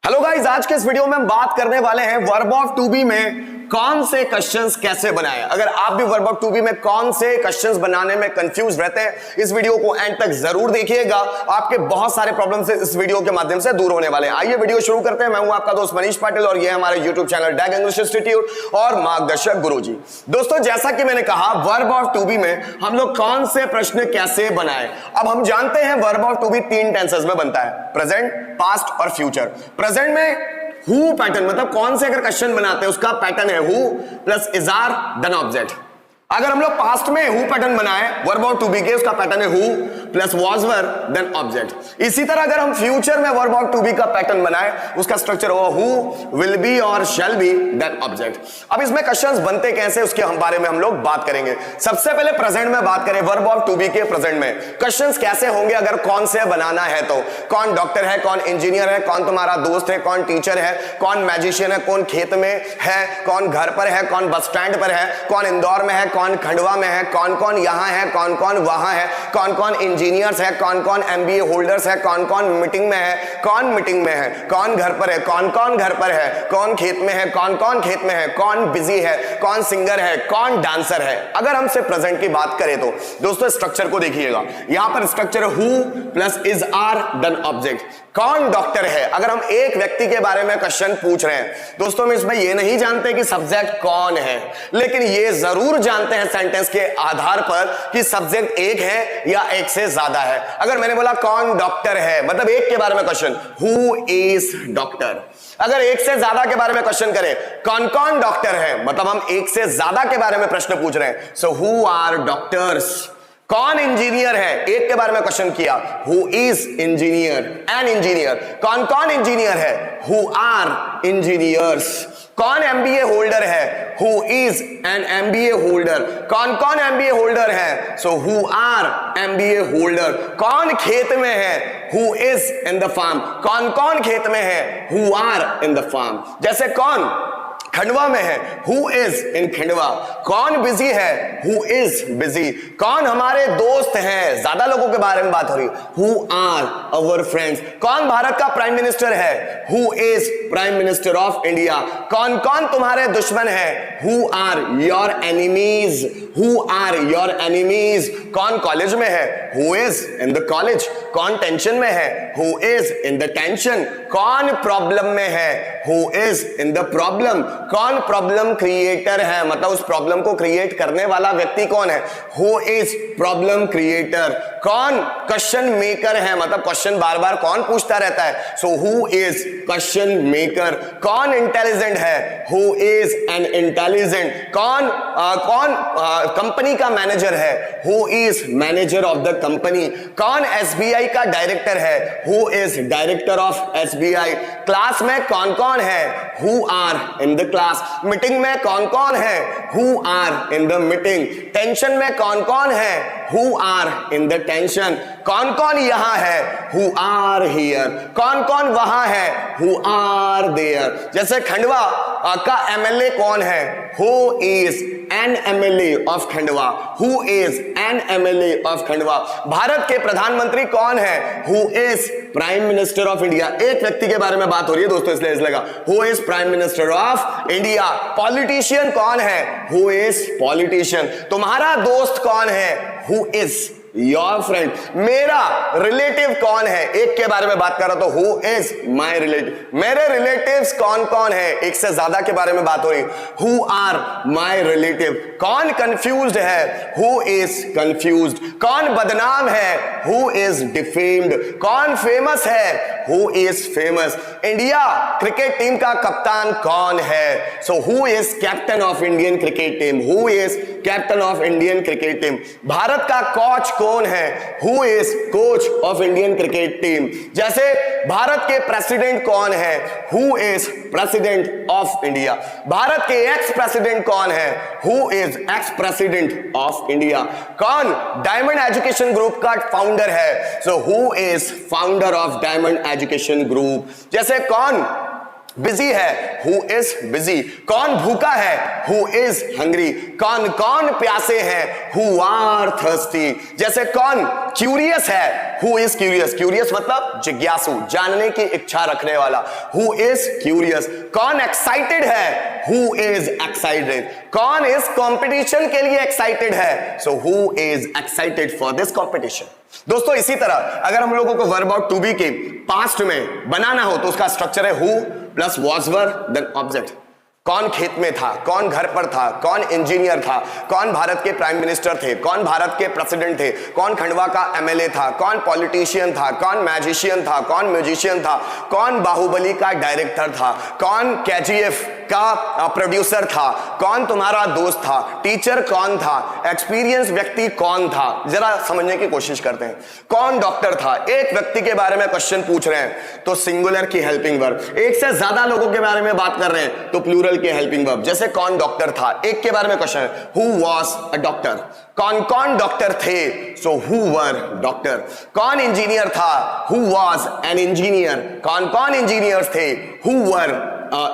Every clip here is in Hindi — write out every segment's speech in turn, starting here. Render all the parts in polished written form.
हेलो गाइस, आज के इस वीडियो में हम बात करने वाले हैं वर्ब ऑफ टू बी में कौन से क्वेश्चंस कैसे बनाएं। अगर आप भी वर्ब ऑफ टू बी में कौन से क्वेश्चंस बनाने में कंफ्यूज रहते हैं, इस वीडियो को एंड तक जरूर देखिएगा। आपके बहुत सारे प्रॉब्लम से इस वीडियो के माध्यम से दूर होने वाले हैं। आइए वीडियो शुरू करते हैं। मैं हूं आपका दोस्त मनीष पाटिल और ये है हमारे यूट्यूब चैनल डैग इंग्लिश इंस्टीट्यूट और मार्गदर्शक गुरुजी। दोस्तों, जैसा कि मैंने कहा, वर्ब ऑफ टू बी में हम लोग कौन से प्रश्न कैसे बनाएं। अब हम जानते हैं वर्ब ऑफ टू बी तीन टेंसेस में बनता है, प्रेजेंट, पास्ट और फ्यूचर। प्रेजेंट में हु पैटर्न, मतलब कौन से अगर क्वेश्चन बनाते हैं उसका पैटर्न है who plus is are then object. अगर हम लोग पास्ट में हु पैटर्न बनाए वर्ब ऑफ टू बी के, उसका पैटर्न है who plus was were then object. इसी तरह अगर हम फ्यूचर में वर्ब ऑफ टू बी का पैटर्न बनाए, उसका स्ट्रक्चर होगा हु विल बी और शैल बी देन ऑब्जेक्ट। अब इसमें क्वेश्चंस बनते कैसे उसके बारे में हम लोग बात करेंगे। सबसे पहले प्रेजेंट में बात करें, वर्ब ऑफ टू बी के प्रेजेंट में क्वेश्चंस कैसे होंगे अगर कौन से बनाना है तो। कौन डॉक्टर है, कौन इंजीनियर है, कौन तुम्हारा दोस्त है, कौन टीचर है, कौन मैजिशियन है, कौन खेत में है, कौन घर पर है, कौन बस स्टैंड पर है, कौन इंदौर में है, कौन खंडवा में है, कौन कौन यहां है, कौन कौन वहां है, कौन कौन इंजीनियर्स है, कौन कौन एमबीए होल्डर्स है, कौन कौन मीटिंग में है, कौन मीटिंग में है, कौन घर पर है, कौन कौन घर पर है, कौन खेत में है, कौन कौन खेत में है, कौन बिजी है, कौन सिंगर है, कौन डांसर है। अगर हमसे प्रेजेंट की बात करें तो दोस्तों स्ट्रक्चर को देखिएगा। यहां पर structure who plus is are then object. कौन डॉक्टर है, अगर हम एक व्यक्ति के बारे में क्वेश्चन पूछ रहे हैं दोस्तों, हम इसमें ये नहीं जानते कि सब्जेक्ट कौन है, लेकिन ये जरूर जानते हैं सेंटेंस के आधार पर कि सब्जेक्ट एक है या एक से ज्यादा है। अगर मैंने बोला कौन डॉक्टर है, मतलब एक के बारे में क्वेश्चन, हु इज डॉक्टर। अगर एक से ज्यादा के बारे में क्वेश्चन करें, कौन कौन डॉक्टर है, मतलब हम एक से ज्यादा के बारे में प्रश्न पूछ रहे हैं, सो हु आर डॉक्टर्स। कौन इंजीनियर है, एक के बारे में क्वेश्चन किया, who is engineer, an engineer. कौन कौन इंजीनियर है, हु आर इंजीनियर्स। कौन एमबीए होल्डर है, who is an MBA holder. कौन कौन एमबीए होल्डर है, so who are MBA holder. कौन खेत में है, who is in the farm. कौन कौन खेत में है, who are in the farm. जैसे कौन खंडवा में है, हु इज इन खंडवा। कौन बिजी है, हु इज बिजी। कौन हमारे दोस्त हैं, ज्यादा लोगों के बारे में बात हो रही, हु आर अवर फ्रेंड्स। कौन भारत का प्राइम मिनिस्टर है, who is prime minister of India. कौन कौन तुम्हारे दुश्मन है, who are your enemies. Who are your enemies. कौन कॉलेज में है, who is in the college. कौन टेंशन में है, who is in the tension. कौन प्रॉब्लम में है, who is in the problem. कौन प्रॉब्लम क्रिएटर है, मतलब उस प्रॉब्लम को क्रिएट करने वाला व्यक्ति कौन है, हु इज प्रॉब्लम क्रिएटर। कौन क्वेश्चन मेकर है, मतलब क्वेश्चन बार बार कौन पूछता रहता है, so who is question maker. कौन इंटेलिजेंट है, हु इज एन इंटेलिजेंट। कौन कंपनी का मैनेजर है, who is manager of the company. कौन एसबीआई का डायरेक्टर है, who is director of SBI. Class में कौन कौन है, who are in the class. Meeting में कौन कौन है, who are in the meeting. Tension में कौन कौन है, who are in the tension. कौन कौन यहां है, हु आर हियर। कौन कौन वहां है, हु आर देयर। जैसे खंडवा का एमएलए कौन है, who is N MLA of Khandwa. Who is N MLA of Khandwa. Bharat के प्रधानमंत्री कौन है, who is prime minister of India. एक व्यक्ति के बारे में बात हो रही है दोस्तों, इसलिए लगा who is prime minister of India. Politician कौन है, हु इज पॉलिटिशियन। तुम्हारा दोस्त कौन है, हु इज योर फ्रेंड। मेरा रिलेटिव कौन है, एक के बारे में बात कर रहा तो हु इज माई रिलेटिव। मेरे रिलेटिव्स कौन कौन है, एक से ज्यादा के बारे में बात हो रही, हु आर माई रिलेटिव। कौन कंफ्यूज्ड है, हु इज कंफ्यूज्ड। कौन बदनाम है, हु इज डिफेम्ड। कौन फेमस है, who is famous. India cricket team का कप्तान कौन है, so who is captain of Indian cricket team. Who is captain of Indian cricket team. Bharat का कोच कौन है, who is coach of Indian cricket team. जैसे भारत के प्रेसिडेंट कौन है, who is president of India. Bharat के एक्स प्रेसिडेंट कौन है, who is ex president of India. कौन डायमंड एजुकेशन ग्रुप का फाउंडर है, so who is founder of diamond education group. जैसे कौन बिजी है, हु इज बिजी। कौन भूखा है, हु इज हंग्री। कौन कौन प्यासे हैं, हु आर थर्स्टी। जैसे कौन क्यूरियस है, हु इज क्यूरियस। क्यूरियस मतलब जिज्ञासु, जानने की इच्छा रखने वाला, हु इज क्यूरियस। कौन एक्साइटेड है, हु इज एक्साइटेड। कौन इस कंपटीशन के लिए एक्साइटेड है, so who is excited for this competition. दोस्तों इसी तरह अगर हम लोगों को वर्ब ऑफ टू बी के पास्ट में बनाना हो तो उसका स्ट्रक्चर है who plus was were then object. कौन खेत में था, कौन घर पर था, कौन इंजीनियर था, कौन भारत के प्राइम मिनिस्टर थे, कौन भारत के प्रेसिडेंट थे, कौन खंडवा का एमएलए था, कौन पॉलिटिशियन था, कौन मैजिशियन था, कौन म्यूजिशियन था, कौन बाहुबली का डायरेक्टर था, कौन केजीएफ का प्रोड्यूसर था, कौन तुम्हारा दोस्त था, टीचर कौन था, एक्सपीरियंस व्यक्ति कौन था। जरा समझने की कोशिश करते हैं। कौन डॉक्टर था, एक व्यक्ति के बारे में क्वेश्चन पूछ रहे हैं तो सिंगुलर की हेल्पिंग वर्ब। एक से ज्यादा लोगों के बारे में बात कर रहे हैं तो प्लूरल के हेल्पिंग वर्ब। जैसे कौन डॉक्टर था, एक के बारे में क्वेश्चन है, हु वाज अ डॉक्टर। कौन कौन डॉक्टर थे, सो हु वर डॉक्टर। कौन इंजीनियर था, हु वाज एन इंजीनियर। कौन कौन इंजीनियर्स थे, हु वर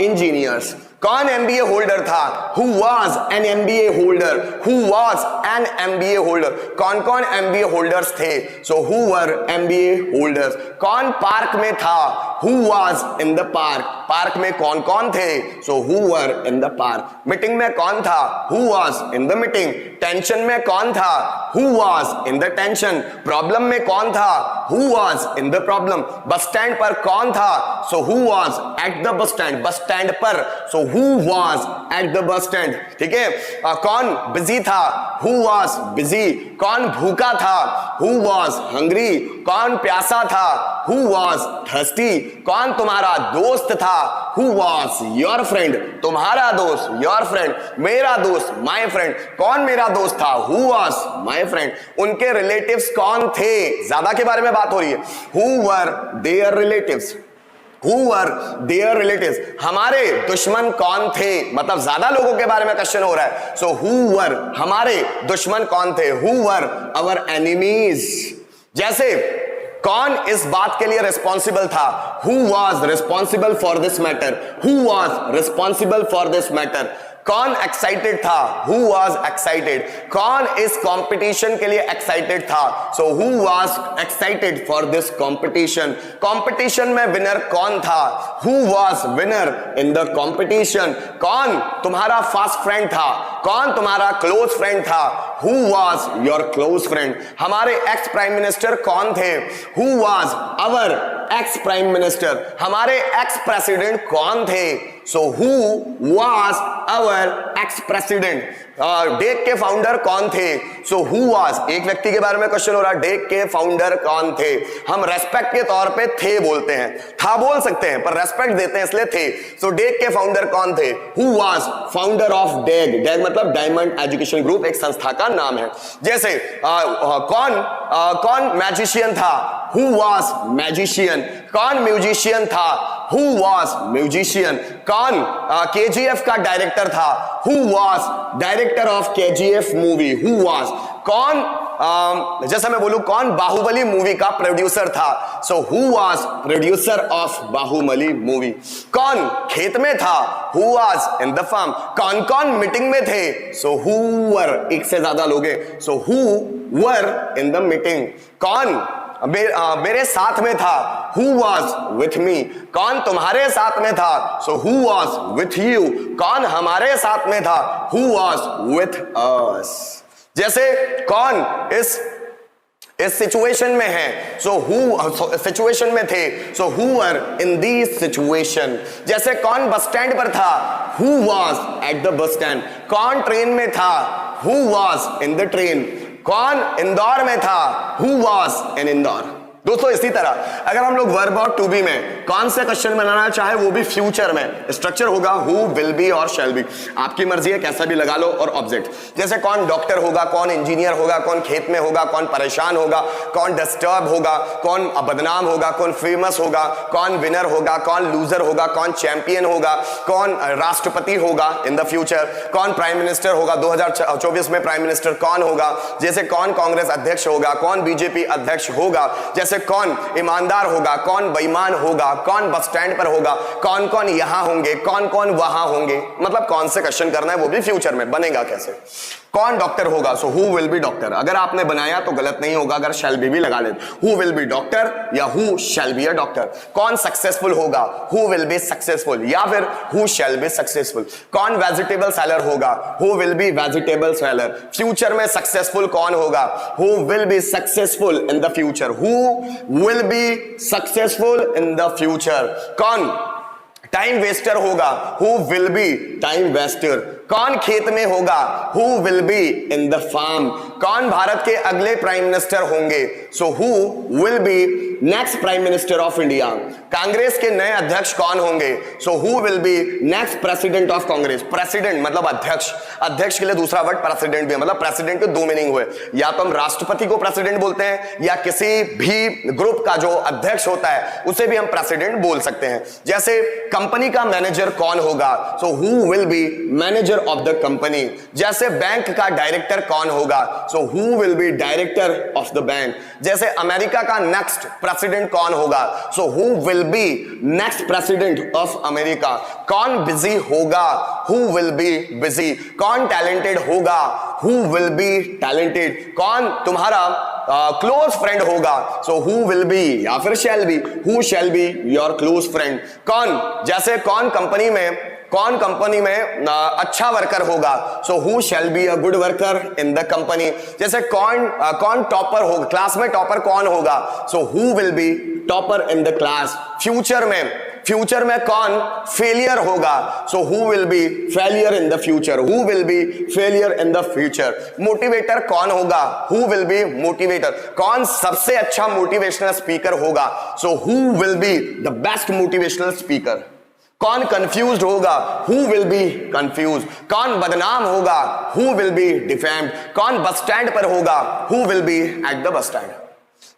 इंजीनियर्स। कौन एमबीए होल्डर था, who was an MBA holder. Who was an MBA holder. कौन कौन एमबीए होल्डर्स थे, so who were MBA holders. कौन पार्क में था, who was in the park. Park में कौन कौन थे, so who were in the park. Meeting में कौन था, who was in the meeting. Tension में कौन था, who was in the tension. Problem में कौन था, who was in the problem. Bus stand पर कौन था, so who was at the bus stand. Bus stand पर, so who was at the bus stand. ठीक है। कौन बिजी था, हु वाज बिजी। कौन भूखा था, हु वाज हंग्री। कौन प्यासा था, हु वाज थर्स्टी। कौन तुम्हारा दोस्त था, हु वाज योर फ्रेंड। तुम्हारा दोस्त योर फ्रेंड, मेरा दोस्त माय फ्रेंड। कौन मेरा दोस्त था, हु वाज माय फ्रेंड। उनके रिलेटिव्स कौन थे, ज्यादा के बारे में बात हो रही है, who were their relatives. Who were their relatives? हमारे दुश्मन कौन थे, मतलब ज्यादा लोगों के बारे में क्वेश्चन हो रहा है। So who were, हमारे दुश्मन कौन थे, who were our enemies। जैसे कौन इस बात के लिए रिस्पॉन्सिबल था, who was responsible for this matter। who was responsible for this matter। कौन एक्साइटेड था, हु वाज एक्साइटेड। कौन इस कंपटीशन के लिए एक्साइटेड था, so who was excited for this competition. Competition में विनर कौन था, who was winner in the competition. कौन तुम्हारा फास्ट फ्रेंड था, कौन तुम्हारा क्लोज फ्रेंड था, who was your close friend. हमारे एक्स प्राइम मिनिस्टर कौन थे, who was our ex prime minister. हमारे एक्स प्रेसिडेंट कौन थे, so who was our ex president. Deck के फाउंडर कौन थे, सो हु वाज, एक व्यक्ति के बारे में क्वेश्चन हो रहा है, डेक के फाउंडर कौन थे। हम रेस्पेक्ट के तौर पे थे बोलते हैं, था बोल सकते हैं पर रेस्पेक्ट देते हैं इसलिए थे। सो डेक के फाउंडर कौन थे, हु वाज फाउंडर ऑफ डेग। डेग मतलब डायमंड एजुकेशन ग्रुप, एक संस्था का नाम है। जैसे कौन मैजिशियन था, हु वाज मैजिशियन। कौन म्यूजिशियन था, हु वाज म्यूजिशियन। कौन केजीएफ का डायरेक्टर था, who was director of KGF movie, who was. कौन जैसा मैं बोलूं कौन बाहुबली मूवी का प्रोड्यूसर था, so who was producer of Baahubali movie. कौन खेत में था, who was in the farm. कौन कौन मीटिंग में थे, सो हु वर, एक से ज्यादा लोग हैं, so who were in the meeting. कौन मेरे साथ में था, हु वाज विथ मी। कौन तुम्हारे साथ में था, so who was with you. कौन हमारे साथ में था, हु वाज विथ अस। जैसे कौन इस सिचुएशन में है, सो हु सिचुएशन में थे, so who were in this situation. जैसे कौन बस स्टैंड पर था, who was at the bus stand. कौन ट्रेन में था, who was in the train. कौन इंदौर में था, हु वाज इन इंदौर। दोस्तों इसी तरह अगर हम लोग वर्ब और टू बी में कौन से क्वेश्चन बनाना चाहे वो भी फ्यूचर में, स्ट्रक्चर होगा हु, विल बी और शैल बी। आपकी मर्जी है, कैसा भी लगा लो। और ऑब्जेक्ट जैसे कौन डॉक्टर होगा, कौन इंजीनियर होगा, कौन खेत में होगा, कौन परेशान होगा, कौन डिस्टर्ब होगा, कौन बदनाम होगा, कौन फेमस होगा, कौन विनर होगा, कौन लूजर होगा, कौन चैंपियन होगा, कौन राष्ट्रपति होगा इन द फ्यूचर, कौन प्राइम मिनिस्टर होगा 2024 में प्राइम मिनिस्टर कौन होगा, जैसे कौन कांग्रेस अध्यक्ष होगा, कौन बीजेपी अध्यक्ष होगा, जैसे जैसे कौन ईमानदार होगा, कौन बेईमान होगा, कौन बस स्टैंड पर होगा, कौन कौन यहां होंगे, कौन कौन वहां होंगे, मतलब कौन से क्वेश्चन करना है, वो भी फ्यूचर में बनेगा कैसे। कौन डॉक्टर होगा, सो हु विल बी डॉक्टर, अगर आपने बनाया तो गलत नहीं होगा अगर शैल बी भी लगा ले, हु विल बी डॉक्टर या who shall be a doctor. कौन सक्सेसफुल होगा, हु विल बी सक्सेसफुल या फिर हु शैल बी सक्सेसफुल। कौन वेजिटेबल सेलर होगा, who will B vegetable seller. Future में सक्सेसफुल कौन होगा, who will be successful in the future, who will be successful in the future. कौन टाइम वेस्टर होगा, who will B time Wester. कौन खेत में होगा, who will be in the farm. कौन भारत के अगले प्राइम मिनिस्टर होंगे, so who will be next prime minister of India. Congress के नए अध्यक्ष कौन होंगे, so who will be next president of Congress. President मतलब अध्यक्ष, अध्यक्ष के लिए दूसरा वर्ड प्रेसिडेंट भी है, मतलब प्रेसिडेंट के दो मीनिंग हुए, या तो हम राष्ट्रपति को प्रेसिडेंट बोलते हैं या किसी भी ग्रुप का जो अध्यक्ष होता है उसे भी हम प्रेसिडेंट बोल सकते हैं। जैसे कंपनी का मैनेजर कौन होगा, सो who will B manager of the company. जैसे बैंक का डायरेक्टर कौन होगा, सो who will be director of the bank. जैसे अमेरिका का नेक्स्ट प्रेसिडेंट कौन होगा, सो who will be next president of America. कौन बिजी होगा, हु विल बी बिजी। कौन टैलेंटेड होगा, हु विल बी टैलेंटेड। कौन तुम्हारा क्लोज फ्रेंड होगा, सो हु विल बी या फिर shall be, who shall be your close friend. कौन जैसे कौन कंपनी में अच्छा वर्कर होगा, so who shall be a good worker in the company. जैसे कौन टॉपर होगा, क्लास में टॉपर कौन होगा, सो who will B topper in the class. Future में कौन फेलियर होगा, सो who will B failure in the future, who will B failure in the future. Motivator कौन होगा, हु विल बी मोटिवेटर। कौन सबसे अच्छा मोटिवेशनल स्पीकर होगा, सो who will be the best motivational speaker. कौन कंफ्यूज्ड होगा, हु विल बी कंफ्यूज। कौन बदनाम होगा, हु विल बी डिफेम्ड। कौन बस स्टैंड पर होगा, who will B eight the bus stand.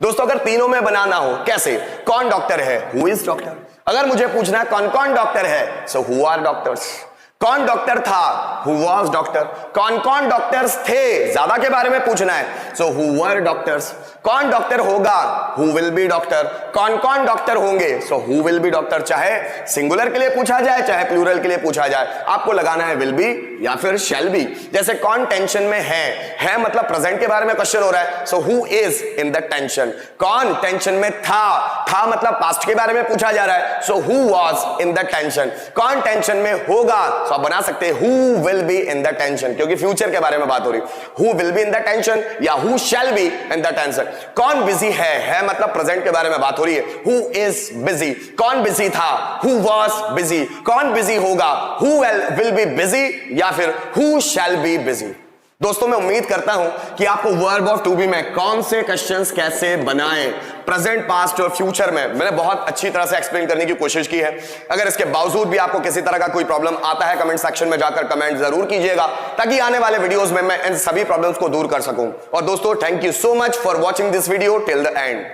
दोस्तों अगर तीनों में बनाना हो कैसे, कौन डॉक्टर है, हु इज डॉक्टर। अगर मुझे पूछना है कौन कौन डॉक्टर है, सो हु आर डॉक्टर्स। कौन डॉक्टर था, हु वाज डॉक्टर। कौन कौन डॉक्टर्स थे, ज्यादा के बारे में पूछना है, सो हु वर डॉक्टर्स। कौन डॉक्टर होगा, हु विल बी डॉक्टर। कौन कौन डॉक्टर होंगे, so who will B doctor. चाहे सिंगुलर के लिए पूछा जाए चाहे प्लूरल के लिए पूछा जाए, आपको लगाना है विल बी या फिर शैल बी। जैसे कौन टेंशन में है मतलब प्रेजेंट के बारे में क्वेश्चन हो रहा है, so who is in the tension. कौन टेंशन में था मतलब पास्ट के बारे में पूछा जा रहा है, so who was in the tension. कौन टेंशन में होगा, तो आप बना सकते हैं who will be in the tension, क्योंकि फ्यूचर के बारे में बात हो रही। Who will be in the tension या who shall be in the tension. कौन बिजी है मतलब प्रेजेंट के बारे में बात हो रही है, हु इज बिजी। कौन बिजी था, हु वाज बिजी। कौन बिजी होगा, हु विल बी बिजी या फिर हु शैल बी बिजी। दोस्तों मैं उम्मीद करता हूं कि आपको वर्ब ऑफ टू बी में कौन से क्वेश्चंस कैसे बनाएं, प्रेजेंट, पास्ट और फ्यूचर में मैंने बहुत अच्छी तरह से एक्सप्लेन करने की कोशिश की है। अगर इसके बावजूद भी आपको किसी तरह का कोई प्रॉब्लम आता है, कमेंट सेक्शन में जाकर कमेंट जरूर कीजिएगा, ताकि आने वाले वीडियोस में मैं इन सभी प्रॉब्लम्स को दूर कर सकूं। और दोस्तों thank you so much for watching this video till the end.